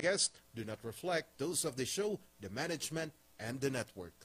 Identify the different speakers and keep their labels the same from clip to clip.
Speaker 1: guests do not reflect those of the show, the management, and the network.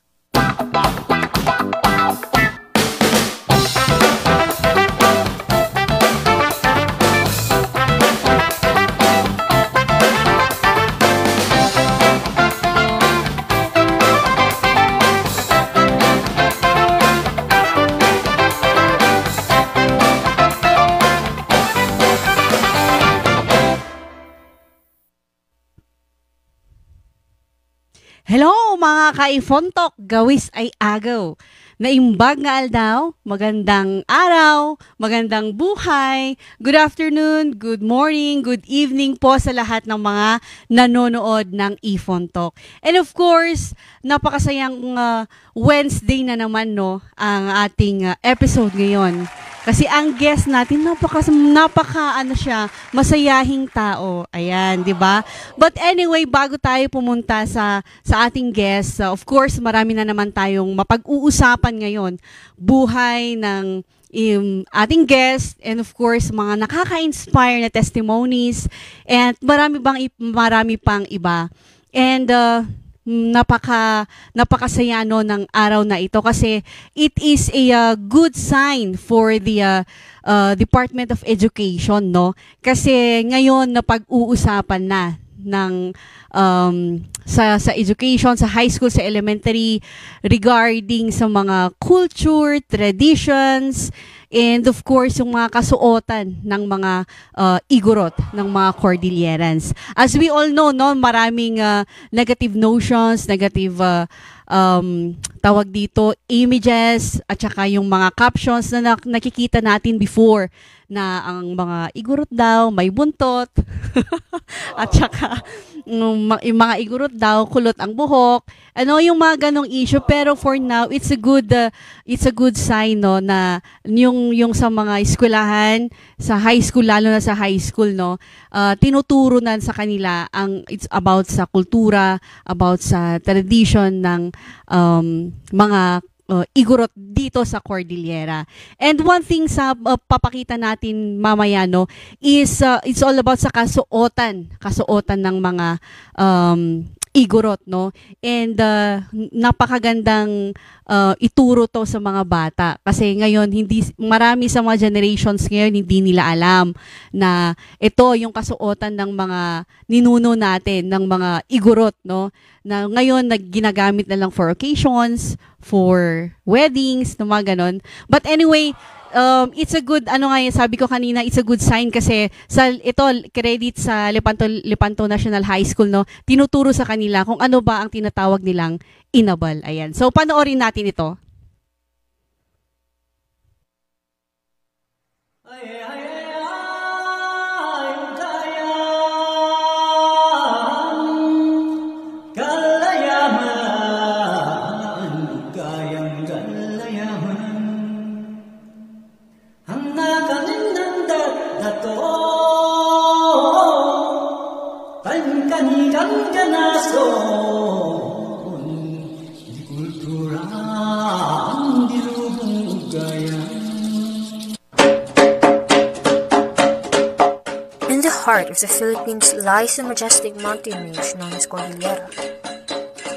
Speaker 2: Hello mga kaifontok, gawis ay agaw. Naimbag nga aldaw, magandang araw, magandang buhay, good afternoon, good morning, good evening po sa lahat ng mga nanonood ng iFontok. And of course, napakasayang Wednesday na naman no, ang ating episode ngayon. Kasi ang guest natin, masayahing tao. Ayan, di ba? But anyway, bago tayo pumunta sa ating guest, of course, marami na naman tayong mapag-uusapan ngayon. Buhay ng ating guest and of course, mga nakaka-inspire na testimonies and marami pang iba. And napakasaya no ng araw na ito kasi it is a good sign for the Department of Education no kasi ngayon napag-uusapan na ng sa education, sa high school, sa elementary regarding sa mga culture, traditions, and of course, yung mga kasuotan ng mga igorot, ng mga Cordillerans. As we all know, no, maraming negative notions, negative tawag dito, images, at saka yung mga captions na nakikita natin before na ang mga igorot daw, may buntot, at saka yung mga igorot daw, kulot ang buhok, ano yung mga ganong issue, pero for now, it's a good sign, no, na yung sa mga eskwelahan, sa high school, lalo na sa high school, no, tinuturo na sa kanila it's about sa kultura, about sa tradition ng mga igorot dito sa Cordillera. And one thing sa papakita natin mamaya no is it's all about sa kasuotan ng mga igorot no. And napakagandang ituro to sa mga bata kasi ngayon marami sa mga generations ngayon hindi nila alam na ito yung kasuotan ng mga ninuno natin ng mga igorot no na ngayon ginagamit na lang for occasions, for weddings, no, mga ganon. But anyway, it's a good, sabi ko kanina, it's a good sign kasi credit sa Lepanto National High School, no, tinuturo sa kanila kung ano ba ang tinatawag nilang inabal. Ayan. So, panoorin natin ito.
Speaker 3: In the heart of the Philippines lies the majestic mountain range known as Cordillera.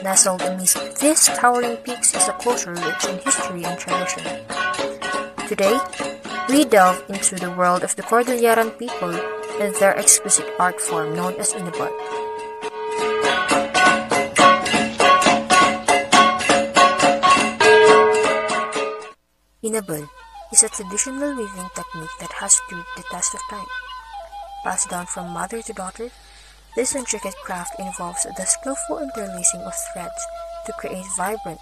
Speaker 3: Nestled amidst these towering peaks is a culture rich in history and tradition. Today, we delve into the world of the Cordilleran people and their exquisite art form known as inabal. Inabal is a traditional weaving technique that has stood the test of time. Passed down from mother to daughter, this intricate craft involves the skillful interlacing of threads to create vibrant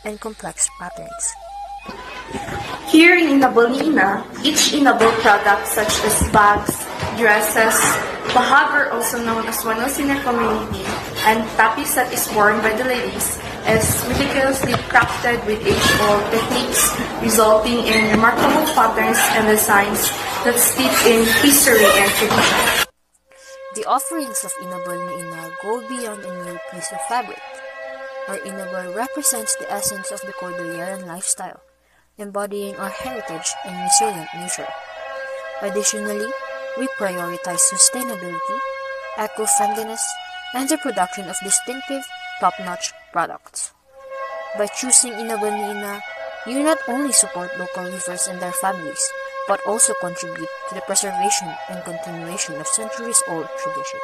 Speaker 3: and complex patterns.
Speaker 4: Here in Inabolina, each inabal product such as bags, dresses, bahag or also known as wanos in our community, and tapis that is worn by the ladies is meticulously crafted with age-old techniques, resulting in remarkable patterns and designs that steep in history and tradition.
Speaker 3: The offerings of inabal ni Ina go beyond a mere piece of fabric. Our inabal represents the essence of the Cordilleran lifestyle, embodying our heritage and resilient nature. Additionally, we prioritize sustainability, eco-friendliness, and the production of distinctive, top-notch products. By choosing Inabal ni Ina, you not only support local weavers and their families, but also contribute to the preservation and continuation of centuries-old tradition.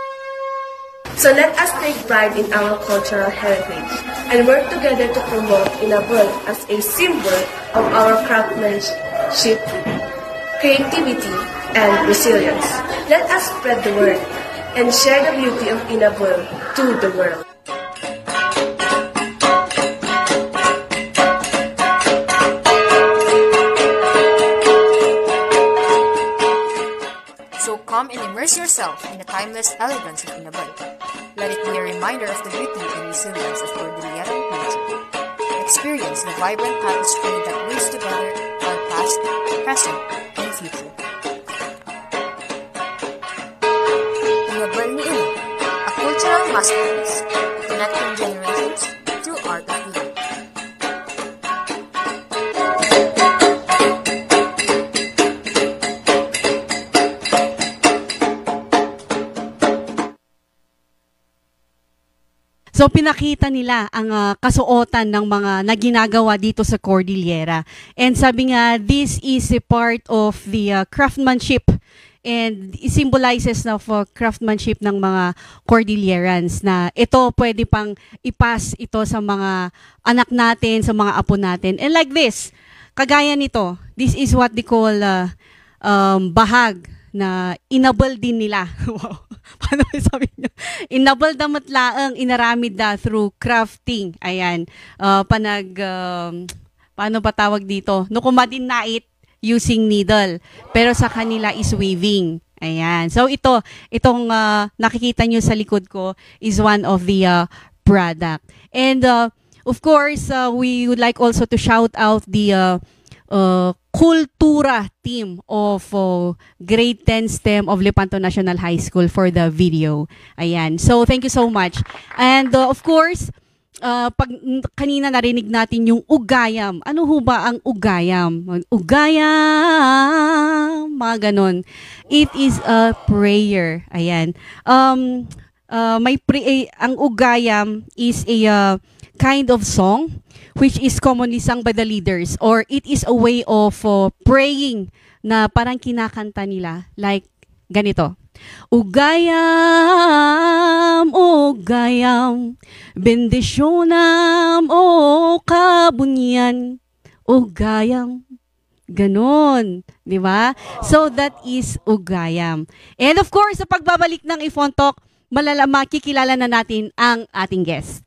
Speaker 5: So let us take pride in our cultural heritage and work together to promote Inabal as a symbol of our craftsmanship, creativity, and resilience. Let us spread the word and share the beauty of Inabal to the world.
Speaker 3: So come and immerse yourself in the timeless elegance of Inabal. Let it be a reminder of the beauty and resilience of Cordilleran nature. Experience the vibrant tapestry that weaves together our past, present, and future. Inabal ni Ina, a cultural masterpiece, connecting generations through art of living.
Speaker 2: So pinakita nila ang kasuotan ng mga naginagawa dito sa Cordillera. And sabi nga, this is a part of the craftsmanship and it symbolizes of craftsmanship ng mga Cordillerans na ito pwede pang ipas ito sa mga anak natin, sa mga apo natin. And like this, kagaya nito, this is what they call bahag na inabal din nila. Wow. Paano sabi niyo? Inabal damat laang inaramid da through crafting. Ayan. Paano ba tawag dito? Nukumadin nait using needle. Pero sa kanila is weaving. Ayan. So itong nakikita niyo sa likod ko is one of the product. And of course, we would like also to shout out the Kultura team of grade 10 STEM of Lepanto National High School for the video. Ayan. So, thank you so much. And of course, pag kanina narinig natin yung ugayam. Ano ho ba ang ugayam? Ugayam! Mga ganon. It is a prayer. Ayan. Ang ugayam is a kind of song which is commonly sung by the leaders, or it is a way of praying na parang kinakanta nila like ganito. Ugayam, ugayam, bendisyonam, o kabunyan, ugayam. Ganon, di ba? So that is ugayam. And of course, sa pagbabalik ng Ifontok, makikilala na natin ang ating guest.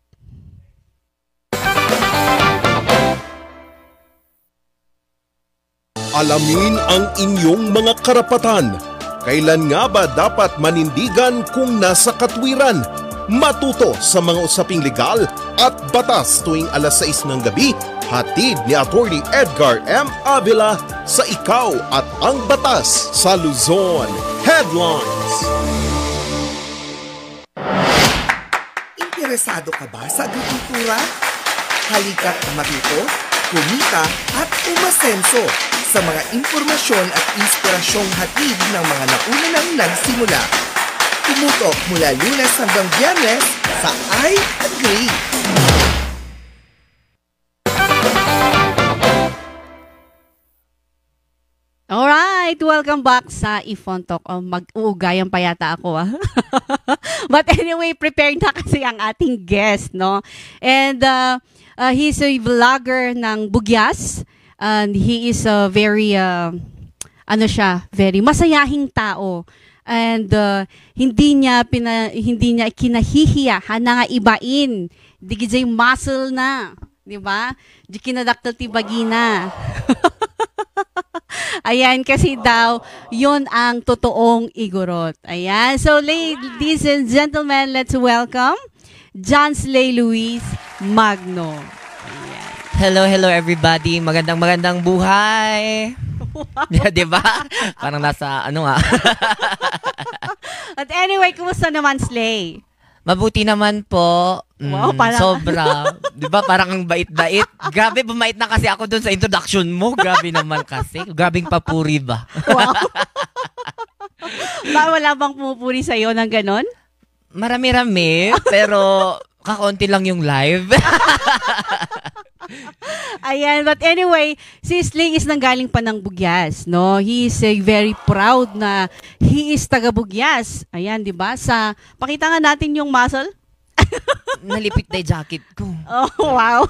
Speaker 1: Alamin ang inyong mga karapatan. Kailan nga ba dapat manindigan kung nasa katwiran? Matuto sa mga usaping legal at batas tuwing alas 6 ng gabi, hatid ni Attorney Edgar M. Avila sa Ikaw at ang Batas sa Luzon. Headlines.
Speaker 6: Interesado ka ba sa agrikultura? Halika't matuto, kumita at umasenso sa mga impormasyon at inspirasyong hatid ng mga nauna nang nagsimula. Tumutok mula Lunes hanggang Biyernes sa I Agree.
Speaker 2: Alright, welcome back sa Ifontok. Mag-uugayan pa yata ako. But anyway, prepared na kasi ang ating guest, no? And he's a vlogger ng Bugyas. And he is a very, very masayahing tao. And hindi niya kinahihiya na nga ibain. Di gizay muscle na. Di ba? Di kinadaktal ti bagina. Ayan, kasi daw, yun ang totoong igorot. Ayan. So, ladies and gentlemen, let's welcome John Slay Luis Magno. Ayan.
Speaker 7: Hello everybody. Magandang buhay. Wow. Diba? Parang nasa
Speaker 2: At anyway, kumusta naman, Slay?
Speaker 7: Mabuti naman po.
Speaker 2: Wow, parang
Speaker 7: sobra. Diba? Parang ang bait-bait. Grabe, bumait na kasi ako dun sa introduction mo. Grabe naman kasi. Grabing papuri ba?
Speaker 2: Wow. Wala bang pumupuri sa'yo ng ganon?
Speaker 7: Marami-rami, pero kakaunti lang yung live.
Speaker 2: Ayan, but anyway, si Slay is nanggaling pa ng Bugyas, no? He is very proud na he is taga Bugyas. Ayan, 'di ba? Pakita nga natin yung muscle.
Speaker 7: Nalipit na yung jacket ko.
Speaker 2: Oh, wow.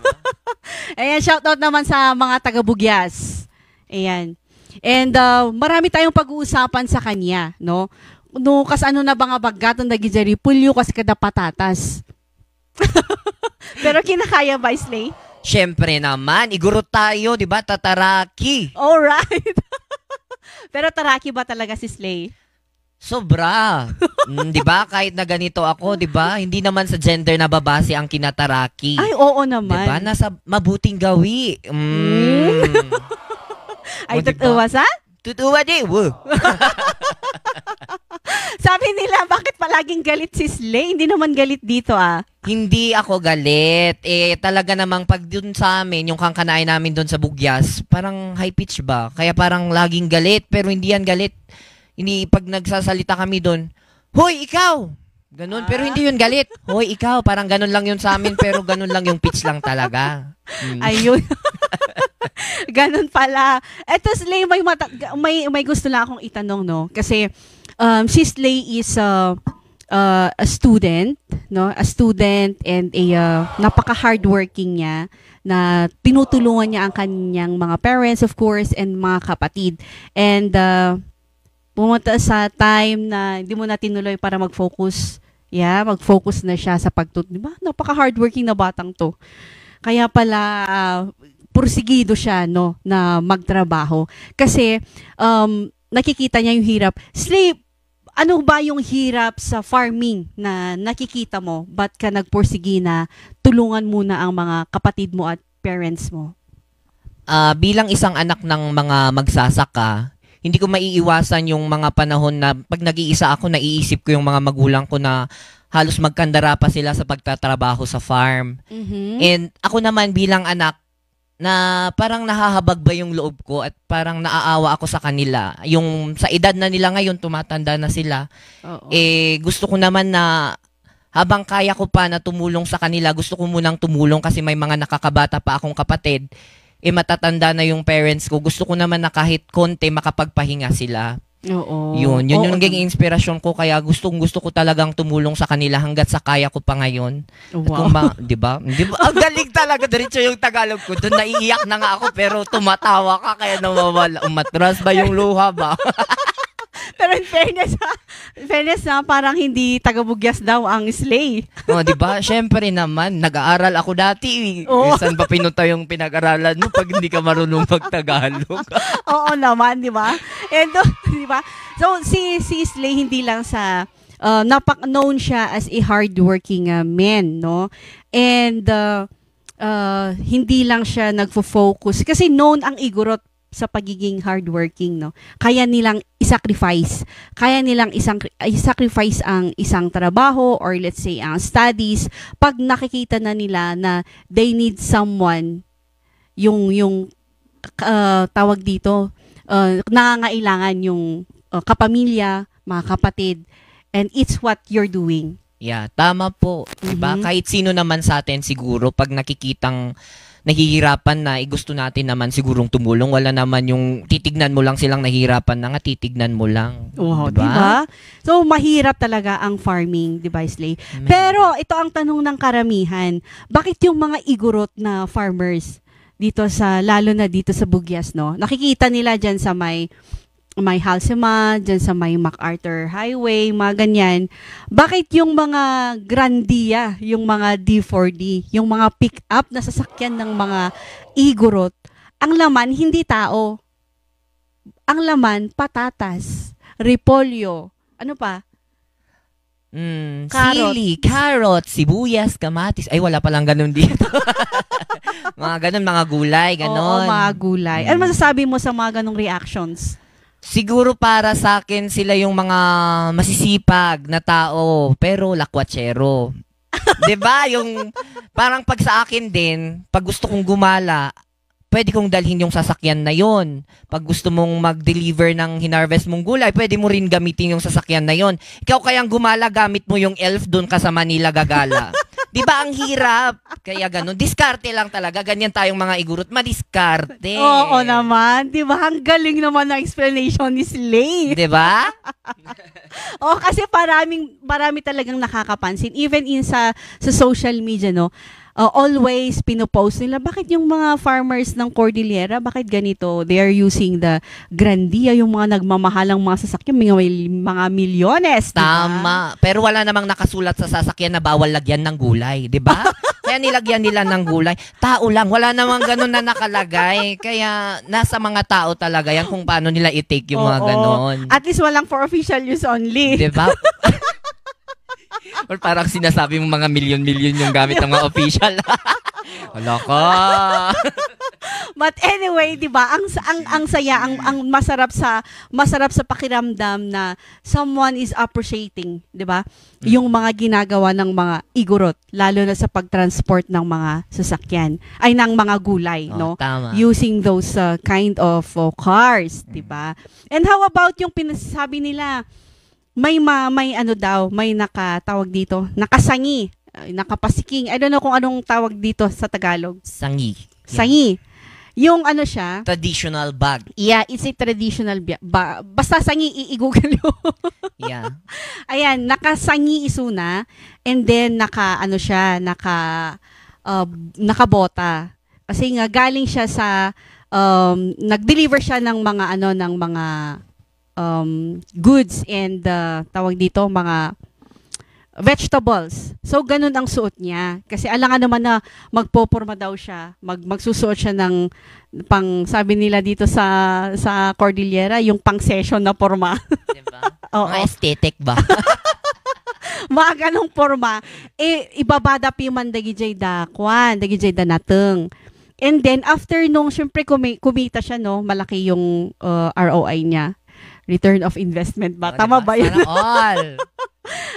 Speaker 2: Ayan, shoutout naman sa mga taga Bugyas. Ayan. And marami tayong pag-uusapan sa kanya, no? No, kas ano na ba nga bagatan na gijari pulyo kas kada patatas. Pero kinakaya ba, Slay?
Speaker 7: Siyempre naman, igurot tayo, di ba? Tataraki.
Speaker 2: Alright. Pero taraki ba talaga si Slay?
Speaker 7: Sobra. Di ba? Kahit na ganito ako, di ba? Hindi naman sa gender na babase ang kinataraki.
Speaker 2: Ay, oo naman.
Speaker 7: Di ba? Nasa mabuting gawi.
Speaker 2: Ay,
Speaker 7: O, diba?
Speaker 2: totoo sa?
Speaker 7: Tutuwa di.
Speaker 2: Sabi nila, bakit palaging galit si Slay? Hindi naman galit dito, ah.
Speaker 7: Hindi ako galit. Talaga namang pag dun sa amin, yung kangkanain namin dun sa Bugyas, parang high pitch ba? Kaya parang laging galit, pero hindi yan galit. Hindi, pag nagsasalita kami dun, hoy, ikaw! Ganun, pero hindi yun galit. Hoy, ikaw, parang ganun lang yun sa amin, pero ganun lang yung pitch lang talaga.
Speaker 2: Ayun. Ganun pala. Eto, Slay, may gusto lang akong itanong, no? Kasi, si Slay is a student, no? A student and napaka-hardworking niya na tinutulungan niya ang kanyang mga parents, of course, and mga kapatid. And pumunta sa time na hindi mo na tinuloy para mag-focus. Yeah, mag-focus na siya sa di ba? Napaka-hardworking na batang to. Kaya pala pursigido siya, no, na magtrabaho. Kasi nakikita niya yung hirap. Slay, ano ba yung hirap sa farming na nakikita mo? Ba't ka nagpursigi na tulungan muna ang mga kapatid mo at parents mo?
Speaker 7: Bilang isang anak ng mga magsasaka, hindi ko maiiwasan yung mga panahon na pag nag-iisa ako, naiisip ko yung mga magulang ko na halos magkandara pa sila sa pagtatrabaho sa farm.
Speaker 2: Mm-hmm.
Speaker 7: And ako naman bilang anak, na parang nahahabag ba yung loob ko at parang naaawa ako sa kanila. Yung sa edad na nila ngayon, tumatanda na sila.
Speaker 2: Oo.
Speaker 7: Gusto ko naman na habang kaya ko pa na tumulong sa kanila, gusto ko munang tumulong kasi may mga nakakabata pa akong kapatid. Matatanda na yung parents ko. Gusto ko naman na kahit konti makapagpahinga sila.
Speaker 2: Oo.
Speaker 7: Yun yung naging inspirasyon ko. Kaya gusto ko talagang tumulong sa kanila hanggat sa kaya ko pa ngayon.
Speaker 2: Wow.
Speaker 7: Di ba? Ang galing talaga. Diretso yung Tagalog ko. Doon naiiyak na nga ako pero tumatawa ka kaya nawawala. Umatras ba yung luha ba?
Speaker 2: Pero in fairness na parang hindi taga-Bugyas daw ang Slay.
Speaker 7: Di ba? Syempre naman, nag-aaral ako dati.
Speaker 2: Oo.
Speaker 7: Saan ba pinunta yung pinag-aralan mo pag hindi ka marunong mag-Tagalog?
Speaker 2: Oo naman, di ba? And, di ba? So, si Slay hindi lang sa, known siya as a hardworking man, no? And, hindi lang siya nagfo-focus. Kasi known ang Igorot sa pagiging hardworking, no? Kaya nilang i-sacrifice. Kaya nilang i-sacrifice ang isang trabaho or let's say ang studies pag nakikita na nila na they need someone yung tawag dito nangangailangan yung kapamilya, mga kapatid, and it's what you're doing.
Speaker 7: Yeah, tama po. Diba? Kahit sino naman sa atin siguro pag nakikitang nahihirapan na, gusto natin naman sigurong tumulong. Wala naman yung titignan mo lang silang nahihirapan na nga, titignan mo lang.
Speaker 2: Wow, diba? So, mahirap talaga ang farming, diba, Slay? Pero, ito ang tanong ng karamihan. Bakit yung mga Igorot na farmers dito lalo na dito sa Bugyas, no? Nakikita nila dyan sa may Halsema, dyan sa may MacArthur Highway, mga ganyan. Bakit yung mga Grandia, yung mga D4D, yung mga pick-up na sasakyan ng mga Igorot, ang laman hindi tao. Ang laman, patatas, repolyo, ano pa?
Speaker 7: Sili, carrot, sibuyas, kamatis. Ay, wala palang ganun dito. Mga ganun, mga gulay, ganun.
Speaker 2: Oo, mga gulay. Ano masasabi mo sa mga ganung reactions?
Speaker 7: Siguro para sa akin sila yung mga masisipag na tao pero lakwatsero. 'Di ba? Yung parang pag sa akin din, pag gusto kong gumala, pwede kong dalhin yung sasakyan na yon. Pag gusto mong mag-deliver ng hinarvest mong gulay, pwede mo rin gamitin yung sasakyan na yon. Ikaw kayang gumala, gamit mo yung elf doon ka sa Manila gagala. Di ba ang hirap? Kaya ganun. Diskarte lang talaga. Ganyan tayong mga igurot. Madiskarte.
Speaker 2: Oo naman. Di ba? Ang galing naman ng explanation ni Slay.
Speaker 7: Di ba?
Speaker 2: Oo, kasi marami talagang nakakapansin. Even sa social media, no? Always pinopost nila, bakit yung mga farmers ng Cordillera, bakit ganito? They are using the Grandia, yung mga nagmamahalang mga sasakyan, mga milyones. Diba?
Speaker 7: Tama. Pero wala namang nakasulat sa sasakyan na bawal lagyan ng gulay. Di ba? Kaya nilagyan nila ng gulay. Tao lang. Wala namang ganun na nakalagay. Kaya nasa mga tao talaga yan kung paano nila i-take yung mga ganun.
Speaker 2: At least walang for official use only.
Speaker 7: Di ba? Or parang sinasabi mo mga milyon-milyon yung gamit ng mga official. Wala ka.
Speaker 2: But anyway, 'di ba? Ang saya, ang masarap sa pakiramdam na someone is appreciating, 'di ba? Yung mga ginagawa ng mga igorot, lalo na sa pagtransport ng mga sasakyan, ay ng mga gulay, no?
Speaker 7: Tama.
Speaker 2: Using those kind of cars, 'di ba? And how about yung pinasabi nila, may nakatawag dito, nakasangi, nakapasiking. I don't know kung anong tawag dito sa Tagalog.
Speaker 7: Sangi.
Speaker 2: Sangi. Yung ano siya?
Speaker 7: Traditional bag.
Speaker 2: Yeah, it's a traditional basta sangi, i-google nyo.
Speaker 7: Yeah.
Speaker 2: Ayan, nakasangi isuna, and then nakabota. Kasi nga galing siya sa nag-deliver siya ng mga goods and tawag dito, mga vegetables. So, ganun ang suot niya. Kasi alangan naman na magpoporma daw siya. Magsusuot siya ng sabi nila dito sa Cordillera, yung pang-session na porma.
Speaker 7: Diba? Mga aesthetic ba?
Speaker 2: Mga ganong porma. Ibabada piman dagijay da nateng. And then, after nung, syempre, kumita siya, no? Malaki yung ROI niya. Return of investment ba? Tama ba yun?
Speaker 7: Sana all.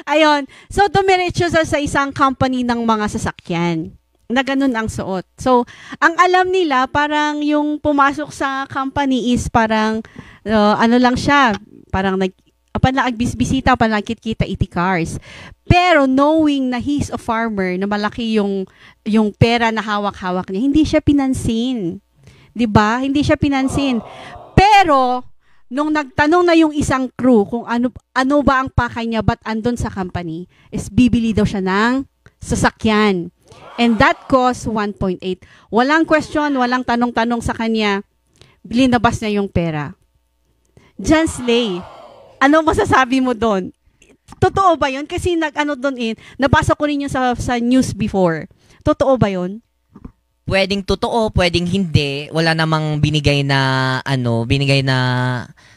Speaker 2: Ayun. So, dumiretso sa isang company ng mga sasakyan na ganun ang suot. So, ang alam nila, parang yung pumasok sa company is parang, lang siya, parang bisita, panakit-kita iti cars. Pero knowing na he's a farmer, na malaki yung pera na hawak-hawak niya, hindi siya pinansin. 'Di ba? Hindi siya pinansin. Pero nung nagtanong na yung isang crew kung ano ba ang pakay niya, ba't andun sa company, is bibili daw siya ng sasakyan. And that cost 1.8. Walang question, walang tanong-tanong sa kanya. Linabas niya yung pera. John Slay, ano masasabi mo doon? Totoo ba yun? Kasi nabasa ko rin yun sa news before. Totoo ba yun?
Speaker 7: Pwedeng totoo, pwedeng hindi. Wala namang binigay na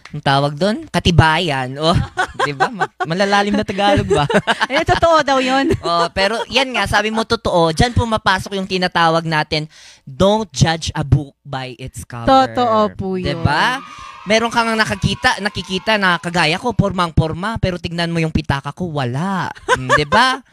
Speaker 7: ang tawag doon? Katibayan. Oh, 'di ba? Malalalim na Tagalog ba?
Speaker 2: Totoo daw 'yon.
Speaker 7: Pero yan nga, sabi mo totoo. Diyan pumapasok yung tinatawag natin, don't judge a book by its cover.
Speaker 2: Totoo po 'yun.
Speaker 7: 'Di ba? Meron kang nakikita na kagaya ko, pormang-porma, pero tignan mo yung pitaka ko, wala. 'Di ba?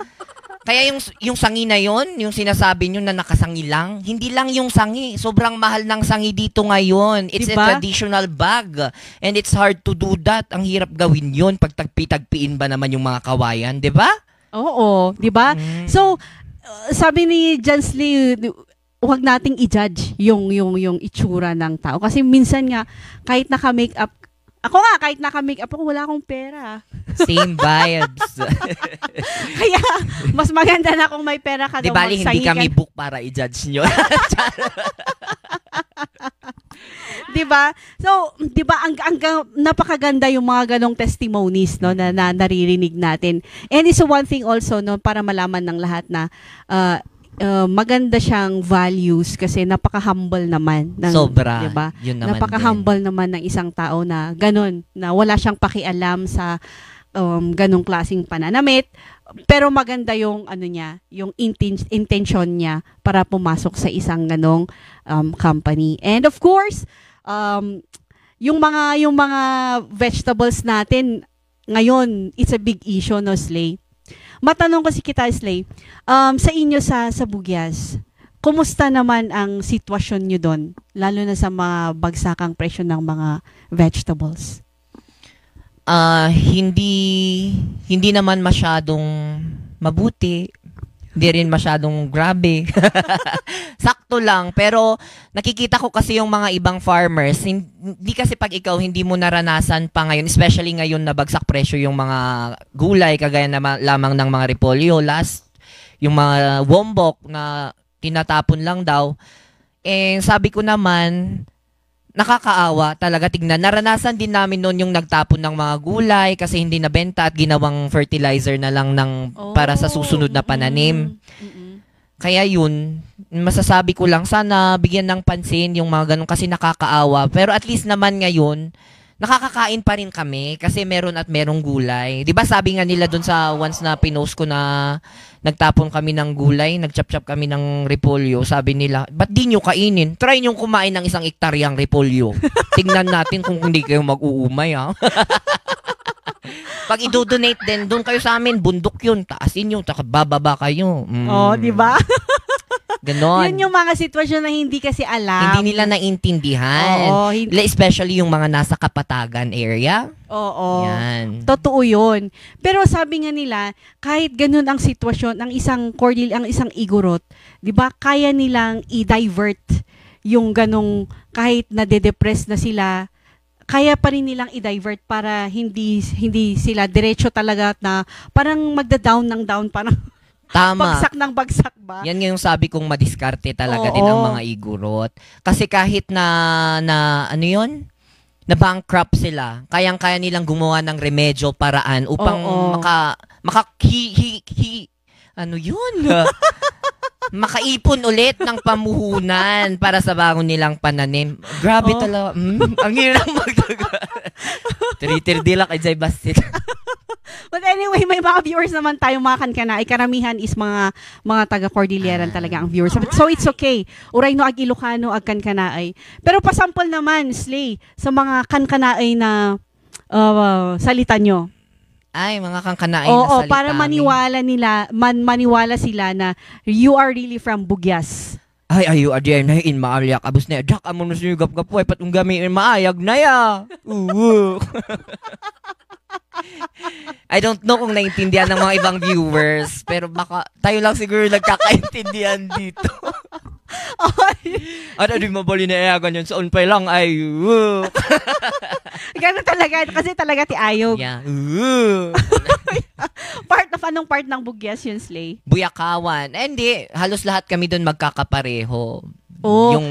Speaker 7: Kaya yung sangi na yon, yung sinasabi nyo na nakasangi lang, hindi lang yung sangi. Sobrang mahal ng sangi dito ngayon. It's
Speaker 2: diba?
Speaker 7: A traditional bag. And it's hard to do that. Ang hirap gawin yon pag tagpi-tagpiin ba naman yung mga kawayan, di ba?
Speaker 2: Oo, di ba? So, sabi ni Jansley, huwag nating i-judge yung itsura ng tao. Kasi minsan nga, kahit naka-makeup, kahit naka-makeup ako, wala akong pera.
Speaker 7: Same vibes.
Speaker 2: Kaya, mas maganda na kung may pera ka.
Speaker 7: Di bali, hindi kami book para i-judge nyo.
Speaker 2: Di ba? So, di ba, ang napakaganda yung mga ganong testimonies, no, na naririnig natin. And it's one thing also, no, para malaman ng lahat na maganda siyang values kasi napaka-humble naman ng,
Speaker 7: sobra.
Speaker 2: Diba?
Speaker 7: Yun naman
Speaker 2: napaka-humble naman ng isang tao na ganun, na wala siyang pakialam sa ganong klaseng pananamit, pero maganda yung yung intention niya para pumasok sa isang ganong company. And of course, yung mga vegetables natin ngayon, it's a big issue, no, Slay? Matanong ko si kita, Slay, sa inyo sa Bugyas, kumusta naman ang sitwasyon nyo doon? Lalo na sa mga bagsakang presyo ng mga vegetables.
Speaker 7: Hindi naman masyadong mabuti. Hindi rin masyadong grabe. Sakto lang. Pero nakikita ko kasi yung mga ibang farmers, hindi kasi pag ikaw hindi mo naranasan pa ngayon, especially ngayon na bagsak presyo yung mga gulay, kagaya na lamang ng mga repolyo, yung mga wombok na tinatapon lang daw. Sabi ko naman, nakakaawa talaga tignan. Naranasan din namin noon yung nagtapon ng mga gulay kasi hindi nabenta at ginawang fertilizer na lang para sa susunod na pananim. Kaya yun, masasabi ko lang, sana bigyan ng pansin yung mga ganun kasi nakakaawa. Pero at least naman ngayon, nakakakain pa rin kami kasi meron at merong gulay. 'Di ba sabi nga nila doon sa once na pinost ko na nagtapon kami ng gulay, nagchap-chap kami ng repolyo, sabi nila, ba't di nyo kainin? Try nyo kumain ng 1 hektaryang repolyo. Tingnan natin kung hindi kayo mag-uumay, ha? Pag i-donate din, doon kayo sa amin, bundok yun, taasin nyo, bababa kayo.
Speaker 2: Di ba?
Speaker 7: Ganon.
Speaker 2: Yun yung mga sitwasyon na hindi kasi alam.
Speaker 7: Hindi nila naintindihan. Especially yung mga nasa Kapatagan area.
Speaker 2: Oo.
Speaker 7: Yan.
Speaker 2: Totoo yun. Pero sabi nga nila, kahit ganun ang sitwasyon, ang isang igorot, di ba, kaya nilang i-divert yung ganong, kahit nade-depress na sila, kaya pa rin nilang i-divert para hindi sila diretso talaga na parang magda-down ng down, parang
Speaker 7: tama.
Speaker 2: Bagsak ng bagsak ba?
Speaker 7: Yan yung sabi kong madiskarte talaga din ang mga igurot. Kasi kahit na ano yun? Na bankrupt sila, kayang-kaya nilang gumawa ng remedyo, paraan upang makaipon ulit ng pamuhunan para sa bago nilang pananim. Grabe talaga. Ang hirap Tiritir-dila kay Jay Basit.
Speaker 2: But anyway, may mga viewers naman tayo, mga kankanay. Karamihan is mga taga-Cordilleran talaga ang viewers. So it's okay. Uray no ag Ilocano ag kankanay. Pero pasample naman, Slay, sa mga kankanay na salita nyo.
Speaker 7: Ay, mga kankanay na salita.
Speaker 2: Para maniwala sila na you are really from Bugyas.
Speaker 7: Ay, ayo, adyan na in maaliak. Abos na, jak, amo na siya gap-gapoy, patong gamiin maayag na ya. I don't know kung naintindihan ng mga ibang viewers, pero baka tayo lang siguro nagkakaintindihan dito. At di mabali na ayagan yun, soon pa lang ay
Speaker 2: Ganun talaga, kasi talaga ti ayog.
Speaker 7: Yeah.
Speaker 2: Anong part ng Bugyas yun, Slay?
Speaker 7: Buyakawan. Hindi, halos lahat kami doon magkakapareho. Yung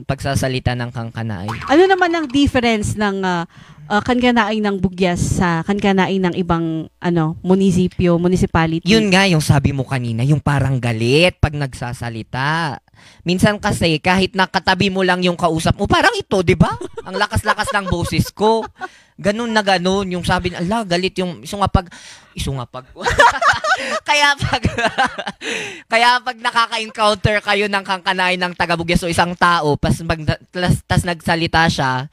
Speaker 7: pagsasalita ng kankanay.
Speaker 2: Ano naman ang difference ng kankanay ng Bugyas sa kankanay ng ibang municipality?
Speaker 7: Yun nga yung sabi mo kanina, yung parang galit pag nagsasalita. Minsan kasi kahit nakatabi mo lang yung kausap mo, parang ito, 'di ba? Ang lakas-lakas ng boses ko. Ganun na ganun, yung sabi na, ala, galit yung isungapag. Kaya pag nakaka-encounter kayo ng kankanay ng taga-Bugyas o isang tao, tas nagsalita siya,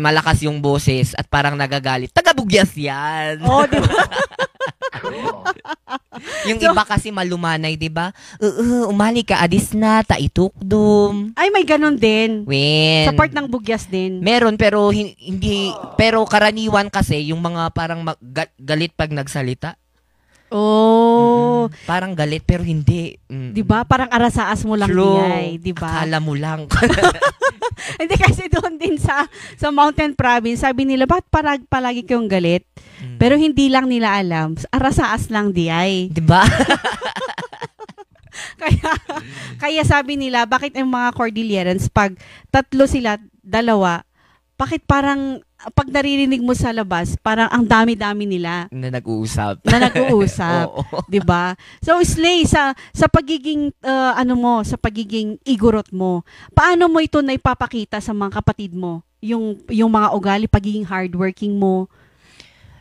Speaker 7: malakas yung boses at parang nagagalit. Taga-Bugyas yan.
Speaker 2: Di ba?
Speaker 7: Yung iba kasi malumanay, 'di ba? Umali ka adis na taitukdum.
Speaker 2: Ay, may ganun din.
Speaker 7: Sa
Speaker 2: part ng Bugyas din.
Speaker 7: Meron pero hindi karaniwan kasi yung mga parang galit pag nagsalita. Parang galit pero hindi.
Speaker 2: 'Di ba? Parang arasaas mo lang diay, 'di ba?
Speaker 7: Akala mo lang.
Speaker 2: Hindi kasi doon din sa Mountain Province, sabi nila, bakit palagi kayong galit? Pero hindi lang nila alam, arasaas lang diay.
Speaker 7: 'Di ba?
Speaker 2: Kaya sabi nila, bakit ang mga Cordillerans pag tatlo sila, dalawa, bakit parang pag naririnig mo sa labas, parang ang dami-dami nila
Speaker 7: na nag-uusap.
Speaker 2: 'Di ba? So Slay, sa pagiging sa pagiging igorot mo, paano mo ito na ipapakita sa mga kapatid mo? Yung mga ugali, pagiging hardworking mo.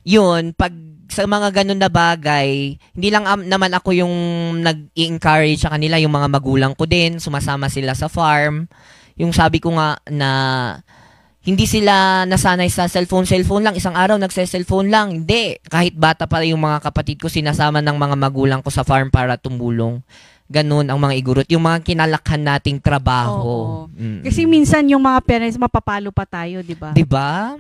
Speaker 7: Yun, pag sa mga ganun na bagay, hindi lang naman ako yung nag-encourage sa kanila, yung mga magulang ko din, sumasama sila sa farm. Yung sabi ko nga na hindi sila nasanay sa cellphone lang. Isang araw nagse-cellphone lang. Hindi. Kahit bata pa yung mga kapatid ko, sinasama ng mga magulang ko sa farm para tumulong. Ganun ang mga igurot. Yung mga kinalakhan nating trabaho.
Speaker 2: Oo. Kasi minsan yung mga parents, mapapalo pa tayo, di ba?
Speaker 7: Diba?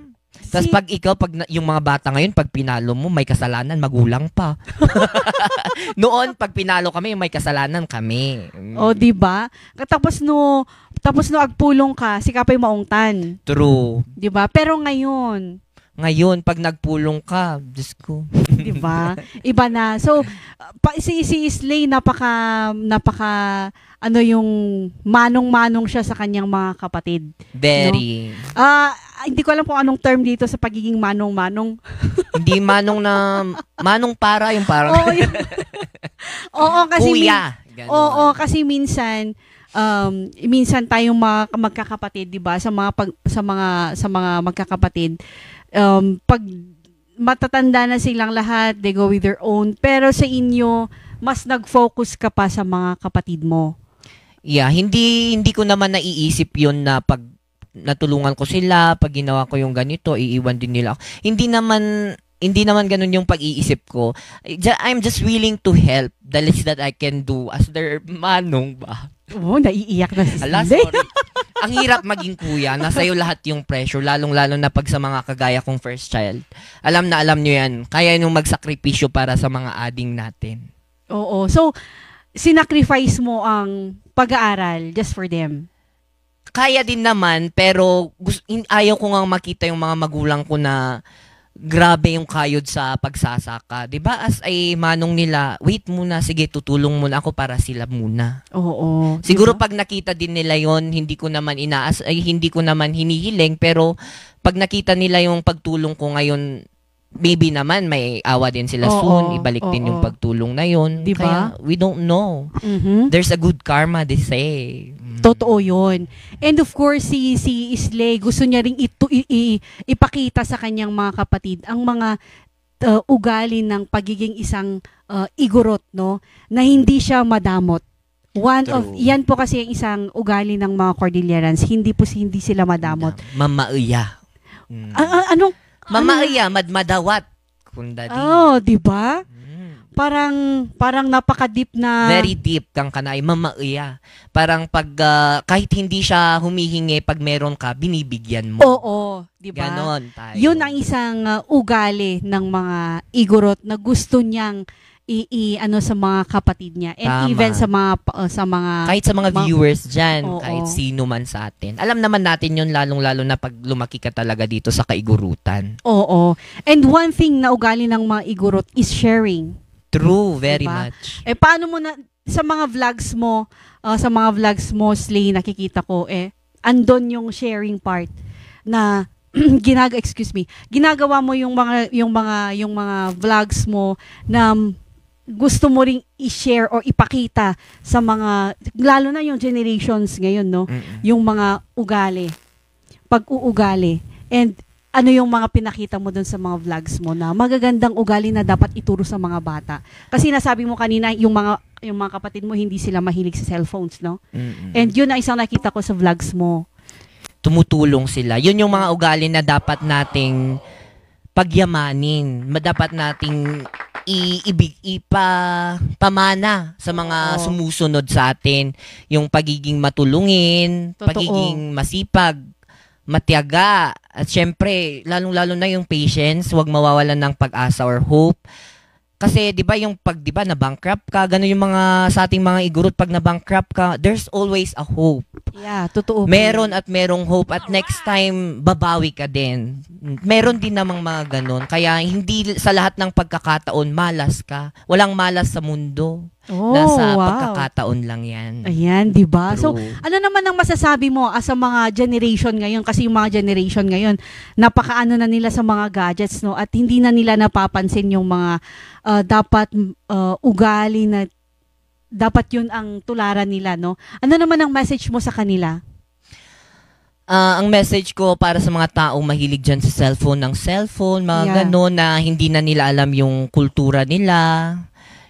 Speaker 7: Tapos pag ikaw, yung mga bata ngayon, pag pinalo mo, may kasalanan, magulang pa. Noon, pag pinalo kami, may kasalanan kami.
Speaker 2: O, di ba? Tapos no agpulong ka, sikapay maungtan.
Speaker 7: True.
Speaker 2: Di ba? Pero ngayon,
Speaker 7: Pag nagpulong ka, Diyos ko.
Speaker 2: di ba? Iba na. So, si Slay, napaka yung manong-manong siya sa kanyang mga kapatid.
Speaker 7: Very.
Speaker 2: Hindi ko alam kung anong term dito sa pagiging manong-manong.
Speaker 7: Hindi manong para, yung parang.
Speaker 2: Oo, kasi
Speaker 7: kuya. Ganon.
Speaker 2: Oo, kasi minsan tayong mga magkakapatid, 'di ba? Sa mga magkakapatid, pag matatanda na silang lahat, they go with their own. Pero sa inyo, mas nag-focus ka pa sa mga kapatid mo.
Speaker 7: Yeah, hindi ko naman naiisip 'yon na pag natulungan ko sila, pag ginawa ko yung ganito, iiwan din nila ako. Hindi naman ganun yung pag-iisip ko. I'm just willing to help the least that I can do as their manong ba.
Speaker 2: Oo, naiiyak na si
Speaker 7: Hala,
Speaker 2: Slay.
Speaker 7: sorry. Ang hirap maging kuya. Nasa iyo lahat yung pressure, lalong-lalo na pag sa mga kagaya kong first child. Alam nyo yan. Kaya nyo magsakripisyo para sa mga ading natin.
Speaker 2: Oo. So, sinacrifice mo ang pag-aaral just for them.
Speaker 7: Kaya din naman, pero ayaw ko nga makita yung mga magulang ko na grabe yung kayod sa pagsasaka. 'Di ba? As ay manong nila, wait muna, sige, tutulong muna ako para sila muna.
Speaker 2: Oo.
Speaker 7: Siguro
Speaker 2: diba?
Speaker 7: pag nakita din nila yon, hindi ko naman hinihiling, pero pag nakita nila yung pagtulong ko ngayon, maybe naman may awa din sila soon, ibalik din yung pagtulong na yon.
Speaker 2: Diba?
Speaker 7: Kaya we don't know.
Speaker 2: Mm-hmm.
Speaker 7: There's a good karma, they say.
Speaker 2: Totoo yun. And of course, si Slay, gusto niya ring ipakita sa kanyang mga kapatid ang mga ugali ng pagiging isang igorot, no? Na hindi siya madamot. Yan po kasi ang isang ugali ng mga Cordillerans. Hindi sila madamot.
Speaker 7: Mamauya.
Speaker 2: Anong?
Speaker 7: Mamauya, madmadawat. Kundadi.
Speaker 2: Oh, di ba? Parang napaka-deep na...
Speaker 7: Very deep kang kanay, mamauya. Parang pag, kahit hindi siya humihingi, pag meron ka, binibigyan mo.
Speaker 2: Oo, di ba?
Speaker 7: Ganon tayo.
Speaker 2: Yun ang isang ugali ng mga igorot na gusto niyang sa mga kapatid niya. And
Speaker 7: Tama.
Speaker 2: even sa mga
Speaker 7: kahit sa mga viewers dyan,
Speaker 2: Oo.
Speaker 7: kahit sino man sa atin. Alam naman natin yun, lalong-lalo na pag lumaki ka talaga dito sa kaigurutan.
Speaker 2: Oo. And one thing na ugali ng mga igorot is sharing.
Speaker 7: True, very
Speaker 2: Diba?
Speaker 7: much.
Speaker 2: Paano mo na, sa mga vlogs mo, Slay, nakikita ko, andon yung sharing part na ginagawa mo yung mga vlogs mo na gusto mo ring i-share or ipakita sa mga, lalo na yung generations ngayon, no? Yung mga ugali, pag-uugali. And ano yung mga pinakita mo dun sa mga vlogs mo na magagandang ugali na dapat ituro sa mga bata? Kasi nasabi mo kanina, yung mga kapatid mo, hindi sila mahilig sa cellphones, no? And yun ang isang nakita ko sa vlogs mo.
Speaker 7: Tumutulong sila. Yun yung mga ugali na dapat nating pagyamanin. Dapat nating pamana sa mga sumusunod sa atin. Yung pagiging matulungin,
Speaker 2: Totoo.
Speaker 7: pagiging masipag, matiyaga, at syempre, lalong-lalo na yung patience, huwag mawawalan ng pag-asa or hope. Kasi 'di ba yung na-bankrupt ka, gano'n yung mga sa ating mga igurot, pag na-bankrupt ka, there's always a hope.
Speaker 2: Yeah, totoo.
Speaker 7: Meron at merong hope at next time babawi ka din. Meron din namang mga gano'n. Kaya hindi sa lahat ng pagkakataon malas ka. Walang malas sa mundo. Nasa pagkakataon lang 'yan.
Speaker 2: Ayan, 'di ba? So,
Speaker 7: True.
Speaker 2: ano naman ang masasabi mo sa mga generation ngayon, kasi yung mga generation ngayon napakaano na nila sa mga gadgets, no? At hindi na nila napapansin yung mga dapat ugali na dapat yun ang tularan nila, no? Ano naman ang message mo sa kanila?
Speaker 7: Ang message ko para sa mga taong mahilig dyan sa cellphone, mga gano'n na hindi na nila alam yung kultura nila,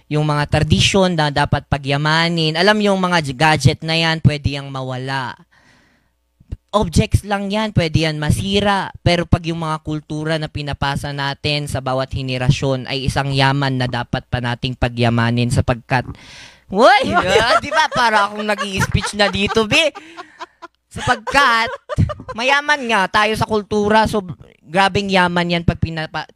Speaker 7: yung mga tradisyon na dapat pagyamanin. Alam yung mga gadget na yan, pwede yang mawala. Objects lang yan, pwede yan masira. Pero pag yung mga kultura na pinapasa natin sa bawat henerasyon ay isang yaman na dapat pa nating pagyamanin sapagkat Uy, di ba para akong nag-i-speech na dito, be? Sapagkat, mayaman nga tayo sa kultura, so grabing yaman yan pag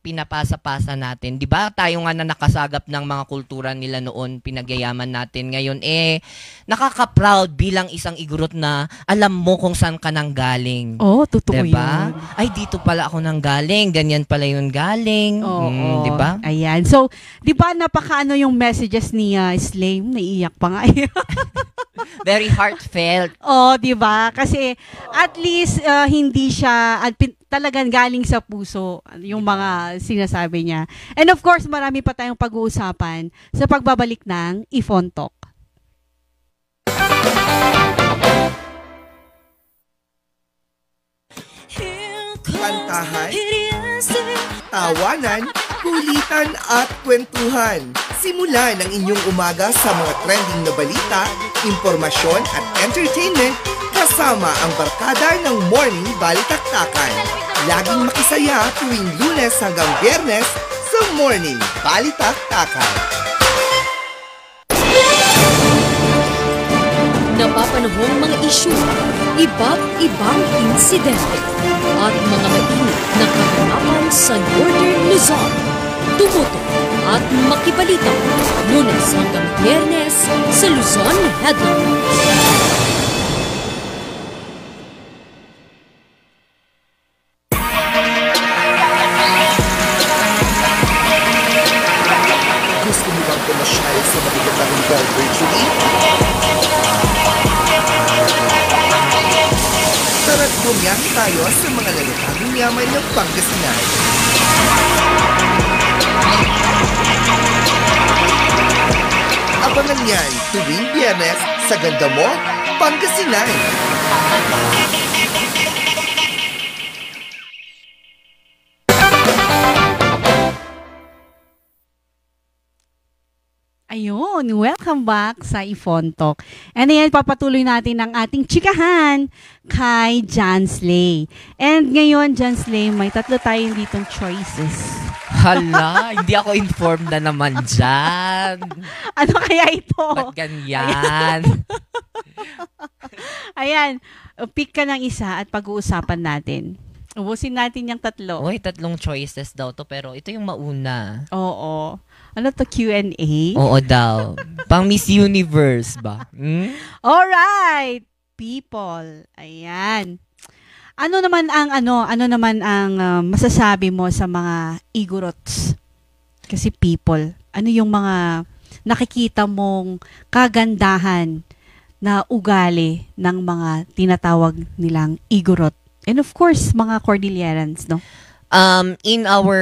Speaker 7: pinapasa-pasa natin. Di ba? Tayo nga na nakasagap ng mga kultura nila noon, pinagyayaman natin. Ngayon, nakaka-proud bilang isang igurot na alam mo kung saan ka nang galing.
Speaker 2: Oh, totoo
Speaker 7: diba?
Speaker 2: yun.
Speaker 7: Ay, dito pala ako nang galing. Ganyan pala yun galing.
Speaker 2: Oo.
Speaker 7: Di ba?
Speaker 2: Ayan. So, di ba napakaano yung messages ni Slay? Naiiyak pa nga.
Speaker 7: Very heartfelt.
Speaker 2: Oh, 'di ba? Kasi at least hindi siya talagang galing sa puso yung mga sinasabi niya. And of course, marami pa tayong pag-uusapan sa pagbabalik ng Ifon Talk.
Speaker 6: Kantahan, tawanan, kulitan at kwentuhan. Simulan ang inyong umaga sa mga trending na balita, impormasyon at entertainment kasama ang barkada ng Morning Balitaktakan. Laging makisaya tuwing Lunes hanggang Biyernes sa Morning Balitaktakan.
Speaker 8: Napapanahong mga isyu, iba't ibang insidente at mga mainit na kaganapan sa Northern Luzon. Tumuto at makibalita Lunes hanggang Biyernes sa Luzon Headlines.
Speaker 6: Gusto mo bang pumasyal sa magagandang Bell virtually? Tara't bumiyahe tayo sa mga lalaking yaman ng Pangasinan. Abangan yan tuwing Biyernes sa Ganda Mo, Pangasinan.
Speaker 2: Ayun, welcome back sa Ifon Talk. And ayan, papatuloy natin ang ating chikahan kay John Slay. And ngayon, John Slay, may tatlo tayong ditong choices.
Speaker 7: Hala, hindi ako informed na naman dyan.
Speaker 2: Ano kaya ito?
Speaker 7: Ba't ganyan?
Speaker 2: Ayan, pick ka ng isa at pag-uusapan natin. Ubusin natin yung tatlo.
Speaker 7: Uy, tatlong choices daw to, pero ito yung mauna.
Speaker 2: Oo. Ano to, Q&A?
Speaker 7: Oo daw. Pang Miss Universe ba? Hmm?
Speaker 2: Alright, people. Ayan. Ano naman ang masasabi mo sa mga igorots? Kasi people, ano yung mga nakikita mong kagandahan na ugali ng mga tinatawag nilang igorot? And of course, mga Cordillerans, no?
Speaker 7: In our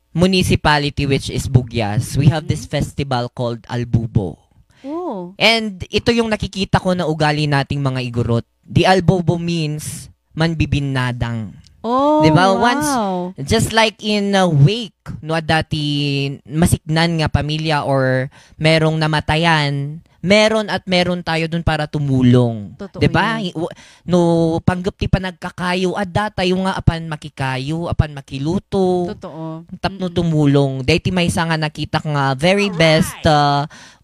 Speaker 7: municipality, which is Bugyas, we have this festival called Albubo.
Speaker 2: Oh.
Speaker 7: And ito yung nakikita ko na ugali nating mga igorot. The Albubo means manbibinadang.
Speaker 2: Oh,
Speaker 7: diba?
Speaker 2: wow.
Speaker 7: Once, just like in a wake, no, dati masiknan nga pamilya or merong namatayan, meron tayo dun para tumulong.
Speaker 2: Totoo
Speaker 7: diba?
Speaker 2: yun.
Speaker 7: No, panggap ti pa nagkakayo, adda tayo nga apan makikayo, apan makiluto.
Speaker 2: Totoo.
Speaker 7: Tapno tumulong. Day ti maysa nga nakita nga very best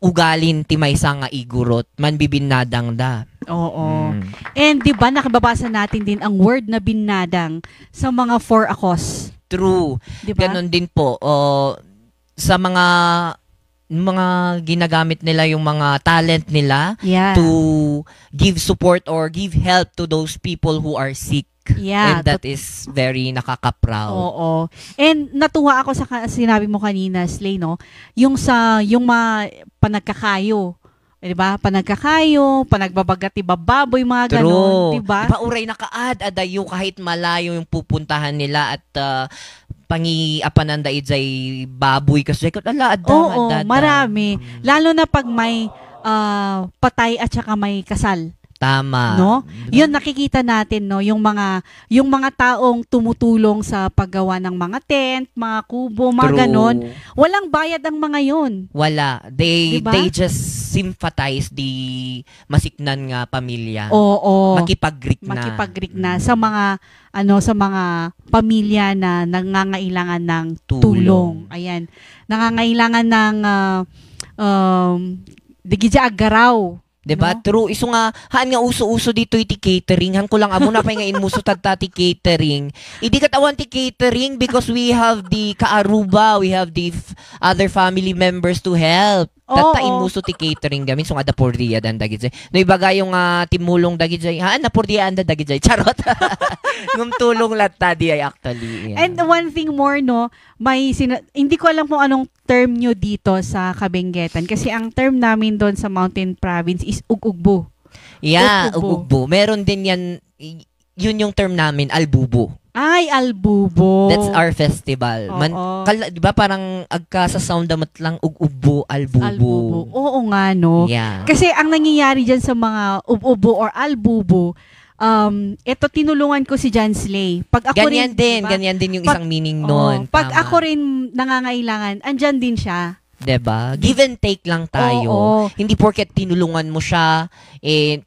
Speaker 7: ugalin ti maysa nga igurot, manbibinadang da.
Speaker 2: Oo. And 'di ba nakababasa natin din ang word na binadang sa mga 4 akos.
Speaker 7: True.
Speaker 2: 'Di ba?
Speaker 7: Ganon din po. Sa mga ginagamit nila yung mga talent nila
Speaker 2: Yeah.
Speaker 7: to give support or give help to those people who are sick.
Speaker 2: Yeah.
Speaker 7: And that is very nakaka-proud.
Speaker 2: Oo. And natuwa ako sa sinabi mo kanina, Slay, no? Yung panagkakayo. 'Di ba? Panagkakayo, panagbabagati bababoy, mga ganon, 'di ba?
Speaker 7: Diba uray nakaad adayo kahit malayo yung pupuntahan nila at pangi-apananda ijay baboy kasi ala adda.
Speaker 2: Oo, marami. Lalo na pag may patay at saka may kasal.
Speaker 7: Tama.
Speaker 2: No?
Speaker 7: Diba?
Speaker 2: Yun nakikita natin, no, yung mga taong tumutulong sa paggawa ng mga tent, mga kubo, mga
Speaker 7: True.
Speaker 2: ganon. Walang bayad ang mga yun.
Speaker 7: Wala. They
Speaker 2: Diba?
Speaker 7: just sympathize the masiknan nga pamilya.
Speaker 2: Oo.
Speaker 7: Makipag-Greek
Speaker 2: na sa mga pamilya na nangangailangan ng tulong. Ayan. Nangangailangan ng digidya agaraw.
Speaker 7: Diba?
Speaker 2: No?
Speaker 7: True. Iso nga, haan nga uso-uso dito iti catering. Han ko lang amo na pa nga inmuso tati catering. Hindi katawan ti catering because we have the kaaruba, we have the other family members to help. Tata inmuso ti catering gamin. So nga da pordia dan dagit. No ibaga yung timulong dagit. Haan na pordia anda dagit. Charot. Ngumtulong latta di ay actually. Yeah.
Speaker 2: And one thing more, no, hindi ko alam kung anong term nyo dito sa Kabenguetan. Kasi ang term namin doon sa Mountain Province is ugugbo.
Speaker 7: Yeah, ugugbo. Meron din yan, yun yung term namin, albubo.
Speaker 2: Ay, albubo.
Speaker 7: That's our festival. Di ba parang agka sa sound damat lang ugugbo, albubo.
Speaker 2: Oo nga, no?
Speaker 7: Yeah.
Speaker 2: Kasi ang nangyayari dyan sa mga ububo or albubo, ito tinulungan ko si John Slay. Pag ako
Speaker 7: ganyan
Speaker 2: rin,
Speaker 7: din,
Speaker 2: diba?
Speaker 7: ganyan din yung isang meaning nun.
Speaker 2: Pag ako rin nangangailangan, andyan din siya.
Speaker 7: Diba? Give and take lang tayo. Hindi porket tinulungan mo siya,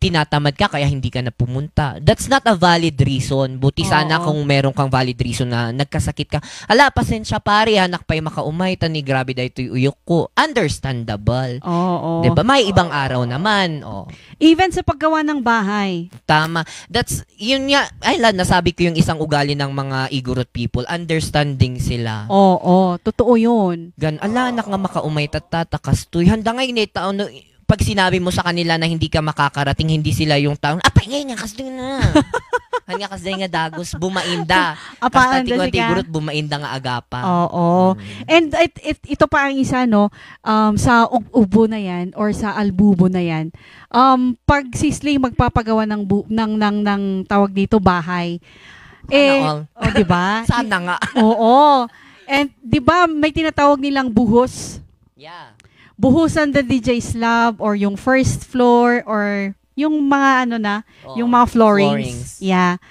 Speaker 7: tinatamad ka kaya hindi ka na pumunta. That's not a valid reason. Buti sana kung meron kang valid reason na nagkasakit ka. Ala, pasensya pare, anak pa'y makaumay, tani grabe da ito'y uyok ko. Understandable. Diba? May ibang araw naman.
Speaker 2: Even sa paggawa ng bahay.
Speaker 7: Tama. That's, yun nga, nasabi ko yung isang ugali ng mga Igorot people. Understanding sila.
Speaker 2: Totoo yun.
Speaker 7: Ala, anak nga makaumay tatatakas tuy. Handa nga yung taon, pag sinabi mo sa kanila na hindi ka makakarating, hindi sila yung taon, apay nga, kasi na. Hanya kasi nga dagos, bumainda. Basta tigurot, bumainda nga agapa.
Speaker 2: And ito pa ang isa, no, sa ubo na yan, or sa albubo na yan, pag si Slay magpapagawa ng tawag dito, bahay, diba?
Speaker 7: Sana nga.
Speaker 2: And di ba may tinatawag nilang buhos?
Speaker 7: Yeah.
Speaker 2: Buhusan the DJ slab or yung first floor or yung mga yung mga floorings. Yeah.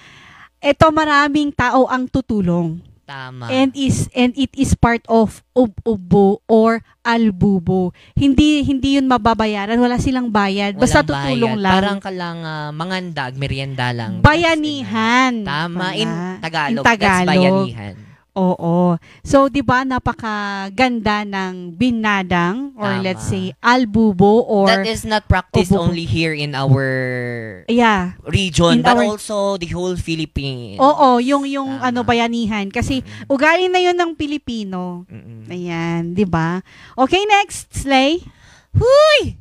Speaker 2: Ito maraming tao ang tutulong.
Speaker 7: Tama.
Speaker 2: And it is part of ubo or albubo. Hindi yun mababayaran, wala silang bayad. Basta tutulong lang.
Speaker 7: Parang ka lang mangandag, merienda lang.
Speaker 2: Bayanihan.
Speaker 7: Tama. In Tagalog. That's bayanihan.
Speaker 2: So, di ba, napakaganda ng binadang or
Speaker 7: Tama.
Speaker 2: let's say albubo or
Speaker 7: that is not practiced
Speaker 2: ububo.
Speaker 7: only here in our region, but also the whole Philippines.
Speaker 2: Yung bayanihan. Kasi ugali na yun ng Pilipino. Ayan, di ba? Okay, next, Slay.
Speaker 7: Huy!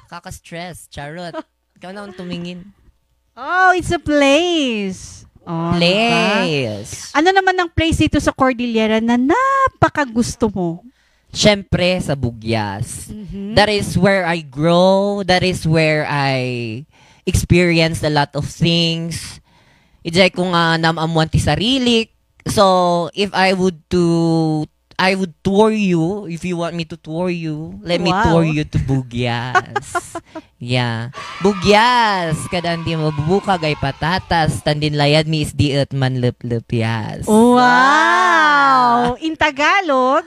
Speaker 7: Kaka-stress. Charot. Ikaw na ang tumingin.
Speaker 2: It's a place.
Speaker 7: Place.
Speaker 2: Diba? Ano naman ang place dito sa Cordillera na napakagusto mo?
Speaker 7: Siyempre, sa Bugyas. That is where I grow. That is where I experienced a lot of things. Ijay ko nga namamuan ti sarili. So, if I would tour you, if you want me to tour you, let me tour you to Bugyas. Yeah. Bugyas, kadandi mabubukag ay patatas, tandin layad mi isdi at manlup-lup-yas.
Speaker 2: Wow! In Tagalog?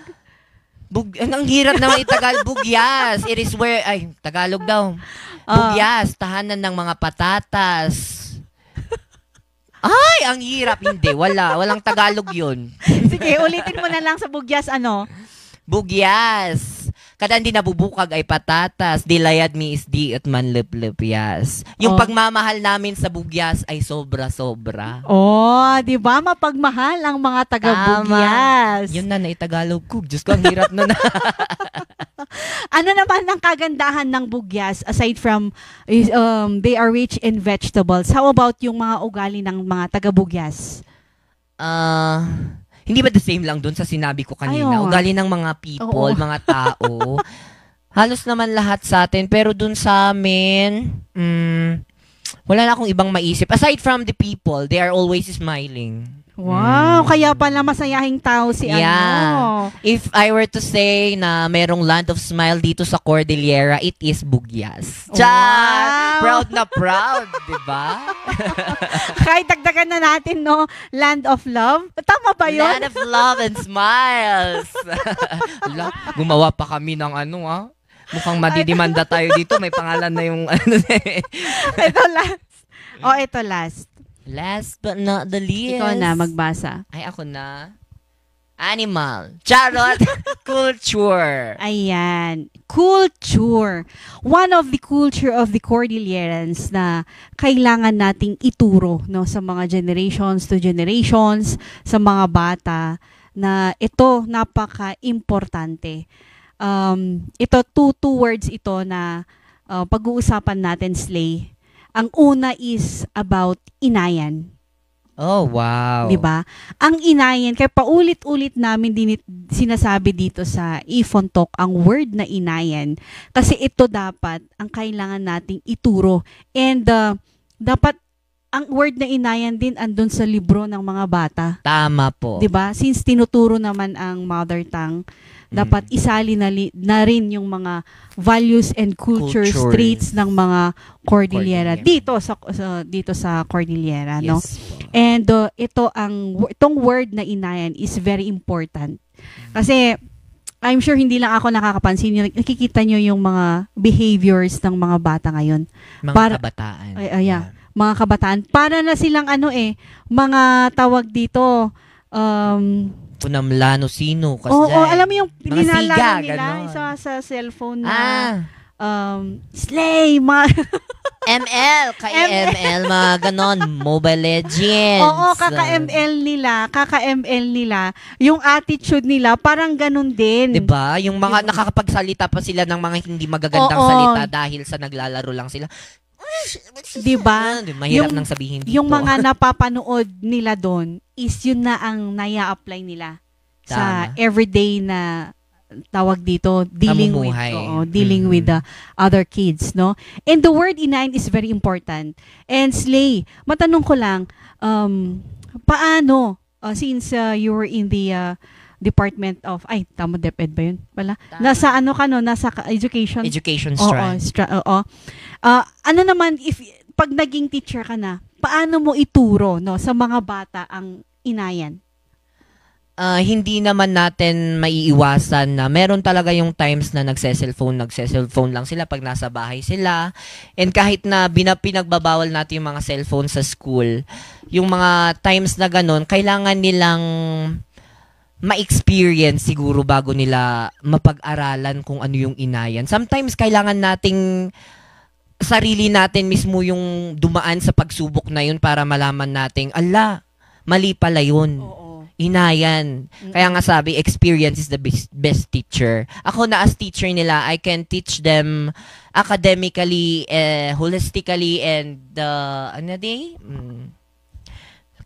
Speaker 7: Ang hirap naman itagal, Bugyas. It is where, Tagalog daw. Bugyas, tahanan ng mga patatas. Ay, ang hirap. Hindi, walang Tagalog yun.
Speaker 2: Sige, ulitin mo na lang sa Bugyas,
Speaker 7: Bugyas. Kada hindi nabubukag ay patatas, dilayad mi isdi at manlup-lup-yas. Yung pagmamahal namin sa Bugyas ay sobra-sobra.
Speaker 2: Di ba? Mapagmahal ang mga taga-Bugyas.
Speaker 7: Yun na Tagalog ko. Diyos ko, ang hirap na.
Speaker 2: Ano naman ang kagandahan ng Bugyas aside from they are rich in vegetables? How about yung mga ugali ng mga taga-Bugyas?
Speaker 7: Hindi ba the same lang dun sa sinabi ko kanina? Ugali ng mga people, mga tao. Halos naman lahat sa atin. Pero dun sa amin, wala na akong ibang maisip. Aside from the people, they are always smiling.
Speaker 2: Wow, kaya pala masayahing tao si
Speaker 7: If I were to say na merong land of smile dito sa Cordillera, it is Bugyas.
Speaker 2: Wow.
Speaker 7: Proud na proud, di ba?
Speaker 2: Kahit dagdagan na natin, Land of Love. Tama ba yun?
Speaker 7: Land of Love and Smiles. Gumawa pa kami ng mukhang madidimanda tayo dito. May pangalan na yung
Speaker 2: Ito last. Ito last.
Speaker 7: Last but not the least.
Speaker 2: Ikaw na, magbasa.
Speaker 7: Ay, ako na. Animal. Charot. Culture.
Speaker 2: Ayan. Culture. One of the culture of the Cordillerans na kailangan nating ituro, no, sa mga generations to generations, sa mga bata, na ito napaka-importante. Ito, two words ito na pag-uusapan natin, Slay. Ang una is about inayan.
Speaker 7: Oh, wow.
Speaker 2: 'Di ba? Ang inayan, kaya paulit-ulit namin din sinasabi dito sa Ifon Talk ang word na inayan kasi ito dapat ang kailangan nating ituro. And dapat ang word na inayan din andun sa libro ng mga bata.
Speaker 7: Tama po.
Speaker 2: 'Di ba? Since tinuturo naman ang mother tongue, dapat isali na rin yung mga values and culture traits ng mga Cordillera dito sa Cordillera, no?
Speaker 7: Yes.
Speaker 2: And itong word na inayan is very important. Kasi I'm sure hindi lang ako nakakapansin, nakikita nyo yung mga behaviors ng mga bata ngayon.
Speaker 7: Mga kabataan.
Speaker 2: Mga kabataan. Para na silang mga tawag dito,
Speaker 7: Punamlano sino kasi
Speaker 2: alam mo yung nilalaro nila
Speaker 7: ganon.
Speaker 2: sa cellphone na Slay,
Speaker 7: ML, kay-ML, mga ganon, Mobile Legends.
Speaker 2: Oo, kaka-ML nila, yung attitude nila, parang ganon din.
Speaker 7: Diba? Yung mga nakakapagsalita pa sila ng mga hindi magagandang salita dahil sa naglalaro lang sila.
Speaker 2: Diba?
Speaker 7: Mahirap nang sabihin dito.
Speaker 2: Yung mga napapanood nila doon is yun na ang naya-apply nila sa everyday na tawag dito, dealing with the other kids, no? And the word inayan is very important. And Slay, matanong ko lang, paano, since you were in the Department of, tama, DepEd ba yun? Pala? Nasa nasa education
Speaker 7: strand.
Speaker 2: Ano naman, pag naging teacher ka na, paano mo ituro, no, sa mga bata ang inayan?
Speaker 7: Hindi naman natin maiiwasan na meron talaga yung times na nagse-cellphone lang sila pag nasa bahay sila. And kahit na pinagbabawal natin yung mga cellphone sa school, yung mga times na ganun, kailangan nilang ma-experience siguro bago nila mapag-aralan kung ano yung inayan. Sometimes kailangan nating sarili natin mismo yung dumaan sa pagsubok na yun para malaman nating, mali pala yun. Inayan. Kaya nga sabi, experience is the best teacher. Ako na as teacher nila, I can teach them academically, holistically, and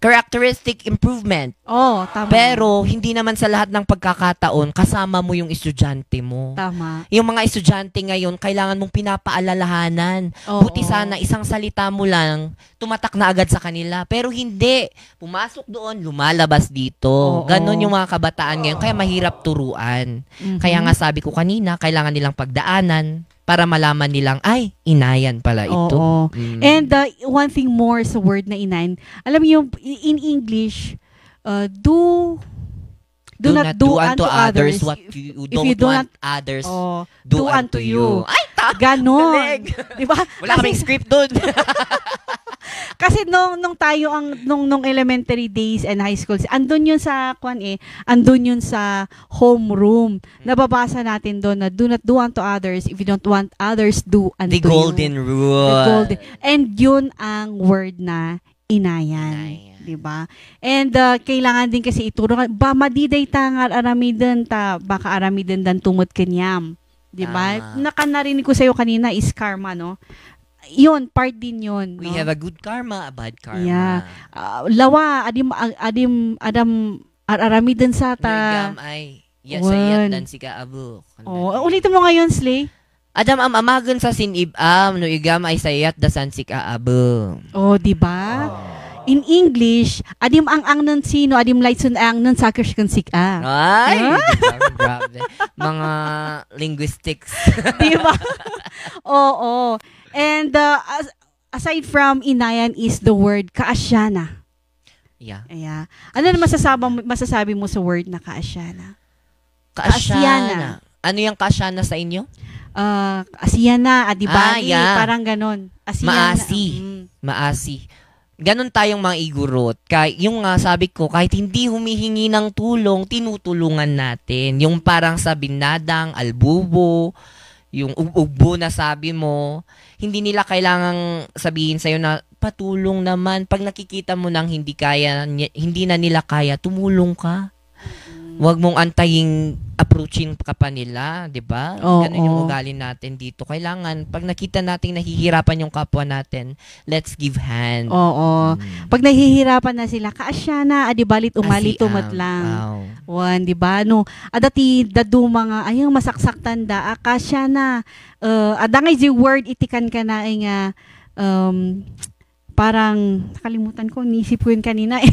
Speaker 7: characteristic improvement.
Speaker 2: Tama.
Speaker 7: Pero, hindi naman sa lahat ng pagkakataon, kasama mo yung estudyante mo.
Speaker 2: Tama.
Speaker 7: Yung mga estudyante ngayon, kailangan mong pinapaalalahanan. Buti sana, isang salita mo lang, tumatak na agad sa kanila. Pero hindi. Pumasok doon, lumalabas dito. Ganon yung mga kabataan ngayon. Kaya mahirap turuan. Kaya nga sabi ko kanina, kailangan nilang pagdaanan para malaman nilang, inayan pala ito.
Speaker 2: And one thing more sa word na inayan, alam mo yung in English, do not do unto others
Speaker 7: what you don't want others do unto you.
Speaker 2: Ganon. Diba?
Speaker 7: Wala kaming script doon.
Speaker 2: Kasi nung tayo nung elementary days and high school, andun yun sa andun yun sa homeroom. Nababasa natin doon na do not do unto others if you don't want others do unto you.
Speaker 7: The golden rule.
Speaker 2: And yun ang word na inayan. Diba? And kailangan din kasi ituro, madiday tangal aramiden baka aramiden dan tumot kanyam. Diba? Nakanarinig ko sa'yo kanina is karma, no? Yun, part din yun.
Speaker 7: We have a good karma, a bad karma.
Speaker 2: Yeah. Lawa, adam aramiden sa
Speaker 7: Nagam ay yasayat dan sika abu.
Speaker 2: Ulitin mo ngayon, Slay.
Speaker 7: Adam amagan sa sinibam, no igam ay sayat da san sika abu.
Speaker 2: Diba? In English, adim ang nan sino, adim lightsun ang nan sakers kan sika.
Speaker 7: Ay! Grabe. Mga linguistics.
Speaker 2: Diba? Oo. And aside from inayan is the word kaasyana.
Speaker 7: Yeah.
Speaker 2: Ano na masasabi mo sa word na kaasyana?
Speaker 7: Kaasyana. Ano yung kaasyana sa inyo?
Speaker 2: Asyana, adibani, parang ganon.
Speaker 7: Asyana. Maasi. ganun tayong mga igurot. Yung sabi ko, kahit hindi humihingi ng tulong, tinutulungan natin. Yung parang sa binadang, albubo, yung ugbo na sabi mo, hindi nila kailangang sabihin sa'yo na patulong naman. Pag nakikita mo nang hindi na nila kaya, tumulong ka. Huwag mong antaying approaching ka pa nila, 'di ba? Ganun yung ugali natin dito. Kailangan pag nakita nating nahihirapan yung kapwa natin, let's give hand.
Speaker 2: Oo. Pag nahihirapan na sila, kaasya na, adi balit umali tumat lang. Wan, 'di ba? No, adati dadu mga ayang masaksak tanda, akasya na. Adangay di word itikan ka na ay nga parang nakalimutan ko, nisip ko yun kanina eh.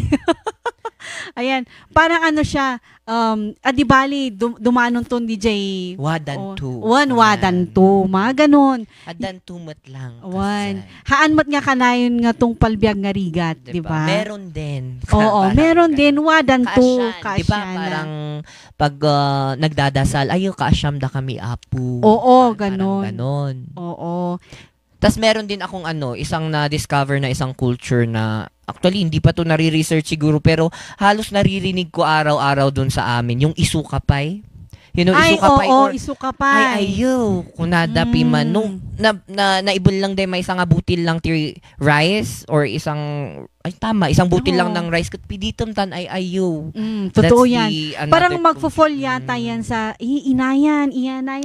Speaker 2: Ayan, parang ano siya, adibali, dumanon to DJ.
Speaker 7: Wadanto.
Speaker 2: Wadanto, mga ganon.
Speaker 7: Adantumat lang.
Speaker 2: Haan mat nga kanayon nga tong palbiag nga rigat, di ba?
Speaker 7: Meron din.
Speaker 2: Oo, meron din, wadanto.
Speaker 7: Di ba parang pag nagdadasal, ayo kaasyam da kami apo.
Speaker 2: Oo, ganon.
Speaker 7: Ganon.
Speaker 2: Oo.
Speaker 7: Tas meron din akong isang na-discover na isang culture na actually hindi pa to nare-research siguro pero halos naririnig ko araw-araw dun sa amin yung isukapay. You know, isukapay or
Speaker 2: isukapay.
Speaker 7: Ayo, kunadapi man no naibul lang din may isang butil lang ti rice or isang isang butil lang ng rice kat piditom tan ayo.
Speaker 2: Totoo yan. Parang magfo-fall yata yan sa inayan.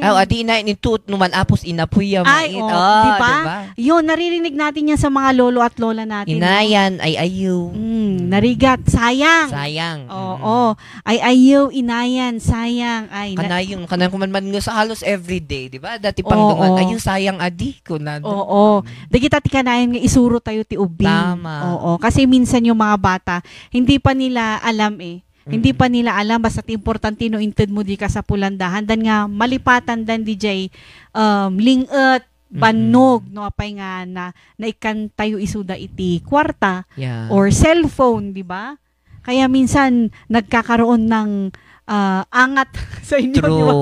Speaker 7: Adi inayan ito numan apos inapuy
Speaker 2: mait. Diba? Yun, naririnig natin yan sa mga lolo at lola natin.
Speaker 7: Inayan ayo.
Speaker 2: Narigat, sayang. Oo. Ayo, inayan, sayang.
Speaker 7: Kanayong kumanman nga sa halos everyday, di ba? Dati pang dungan, ayo sayang adi ko na.
Speaker 2: Oo. Dagi tati kanayan nga isuro tayo ti ubing.
Speaker 7: Tama.
Speaker 2: Oo. Kasi minsan yung mga bata, hindi pa nila alam Hindi pa nila alam, basta importante no inted mo di ka sa pulandahan. Dan nga, malipatan dan DJ, lingat, banog, no, apay nga na ikan tayo isuda iti kwarta or cellphone, di ba? Kaya minsan, nagkakaroon ng angat sa inyo, di ba?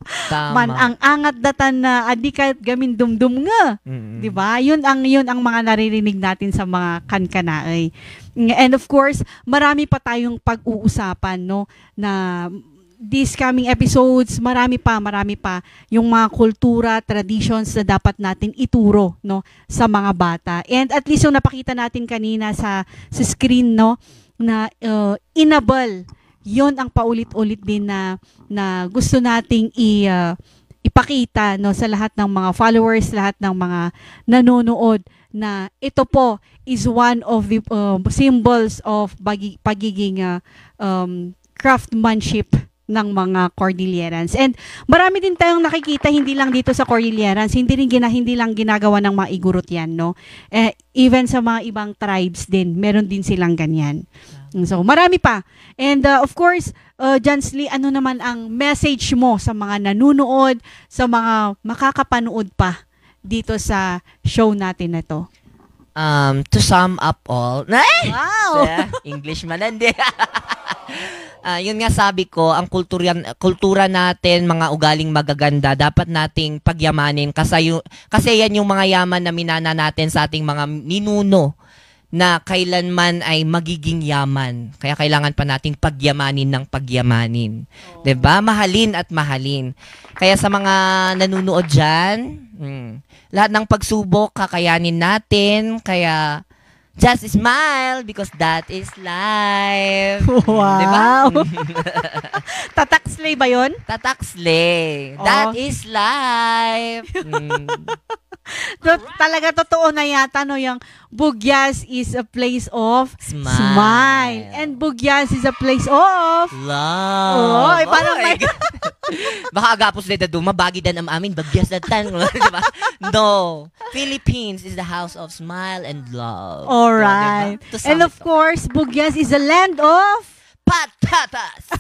Speaker 7: Tama.
Speaker 2: Man ang angat datan na adi ka gamin dumdum nga. 'Di ba? Yun ang mga naririnig natin sa mga kankanaay. And of course, marami pa tayong pag-uusapan no na these coming episodes, marami pa yung mga kultura, traditions na dapat natin ituro no sa mga bata. And at least yung napakita natin kanina sa screen no na inable. Yon ang paulit-ulit din na gusto nating ipakita no sa lahat ng mga followers, lahat ng mga nanonood na ito po is one of the symbols of pagiging craftsmanship ng mga Cordillerans. And marami din tayong nakikita hindi lang dito sa Cordillerans, hindi lang ginagawa ng mga igurot yan, no? Even sa mga ibang tribes din, meron din silang ganyan. So, marami pa. And of course, Jansly, ano naman ang message mo sa mga nanunood, sa mga makakapanood pa dito sa show natin na to?
Speaker 7: To sum up all,
Speaker 2: wow!
Speaker 7: English manandi. Yun nga sabi ko, ang kultura natin, mga ugaling magaganda, dapat nating pagyamanin kasi yan yung mga yaman na minana natin sa ating mga ninuno na kailanman ay magiging yaman. Kaya kailangan pa nating pagyamanin ng pagyamanin. 'Di ba? Mahalin at mahalin. Kaya sa mga nanunood diyan, lahat ng pagsubok kakayanin natin. Kaya just smile because that is life.
Speaker 2: Wow.
Speaker 7: Diba?
Speaker 2: Tatakslay ba yun?
Speaker 7: Tatakslay. That is life.
Speaker 2: Talaga totoo na yata no yung Bugyas is a place of smile. And Bugyas is a place of
Speaker 7: love.
Speaker 2: Parang may
Speaker 7: baka agapos na mabagi dan am amin Bugyas na tan. Diba? No. Philippines is the house of smile and love.
Speaker 2: Alright. So, diba? And of course, Bugyas is a land of
Speaker 7: patatas.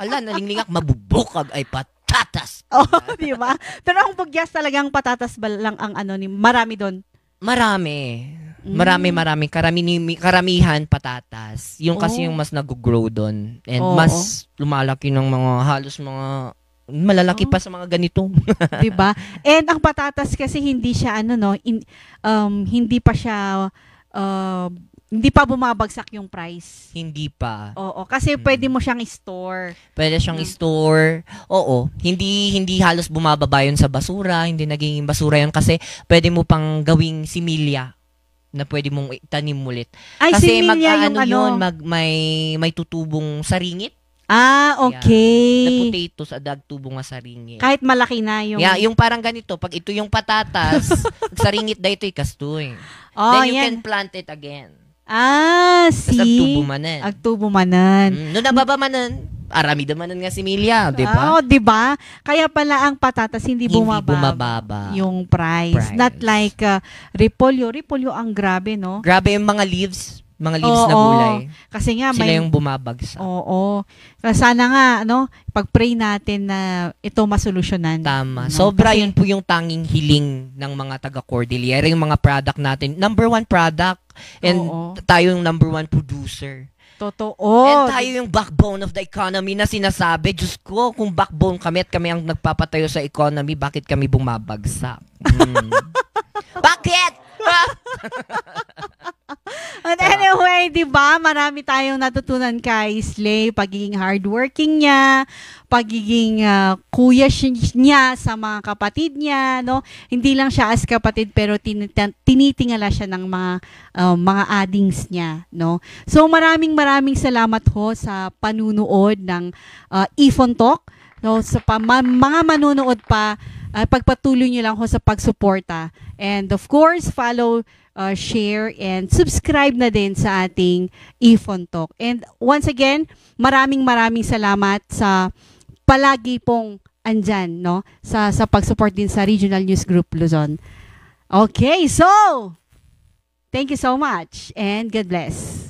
Speaker 7: Ala, nalinglingak mabubukag ay patatas.
Speaker 2: Di ba? Pero ang Bugyas talagang patatas ba lang ang marami doon?
Speaker 7: Marami. Karamihan patatas. Yung kasi yung mas nag-grow doon. And mas lumalaki ng mga halos mga Malalaki pa sa mga ganito.
Speaker 2: 'Di ba? And ang patatas kasi hindi siya hindi pa siya hindi pa bumabagsak yung price.
Speaker 7: Hindi pa.
Speaker 2: Oo, kasi pwede mo siyang store.
Speaker 7: Pwede siyang store. Oo, hindi halos bumababa yun sa basura, hindi naging basura yun kasi pwede mo pang gawing similya na pwede mong itanim ulit.
Speaker 2: Ay,
Speaker 7: kasi
Speaker 2: similya
Speaker 7: may tutubong saringit.
Speaker 2: Ah, okay.
Speaker 7: Na potatoes, tubo nga saringit.
Speaker 2: Kahit malaki na yung...
Speaker 7: Yeah, yung parang ganito, pag ito yung patatas, saringit da ito kastoy. Then you can plant it again.
Speaker 2: Ah, see?
Speaker 7: Agtubo manan.
Speaker 2: Agtubo manan.
Speaker 7: No nababa manan, arami da manan nga si Milya, di ba?
Speaker 2: Oh, di ba? Kaya pala ang patatas hindi bumababa yung price. Not like repolyo. Repolyo ang grabe, no?
Speaker 7: Grabe yung mga leaves na gulay.
Speaker 2: Kasi nga
Speaker 7: sila yung bumabagsak.
Speaker 2: Oo. Sana nga pag-pray natin na ito masolusyonan.
Speaker 7: Tama. Sobra yun po yung tanging hiling ng mga taga Cordillera, yung mga product natin. Number 1 product and tayo yung number 1 producer.
Speaker 2: Totoo.
Speaker 7: And tayo yung backbone of the economy na sinasabi. Diyos ko, kung backbone kami at kami ang nagpapatayo sa economy, bakit kami bumabagsak? Bakit?
Speaker 2: And anyway, 'di ba? Marami tayong natutunan kay Slay, pagiging hardworking niya, pagiging kuya niya sa mga kapatid niya, no? Hindi lang siya as kapatid pero tinitingala siya ng mga adings niya, no? So maraming salamat ho sa panunood ng Ifon Talk. No, sa mga manunood pa, pagpatuloy niyo lang ho sa pagsuporta. And of course, follow, share, and subscribe na din sa ating Ifon Talk. And once again, maraming salamat sa palagi pong andyan, no? Sa pag-support din sa Regional News Group Luzon. Okay, so, thank you so much and God bless.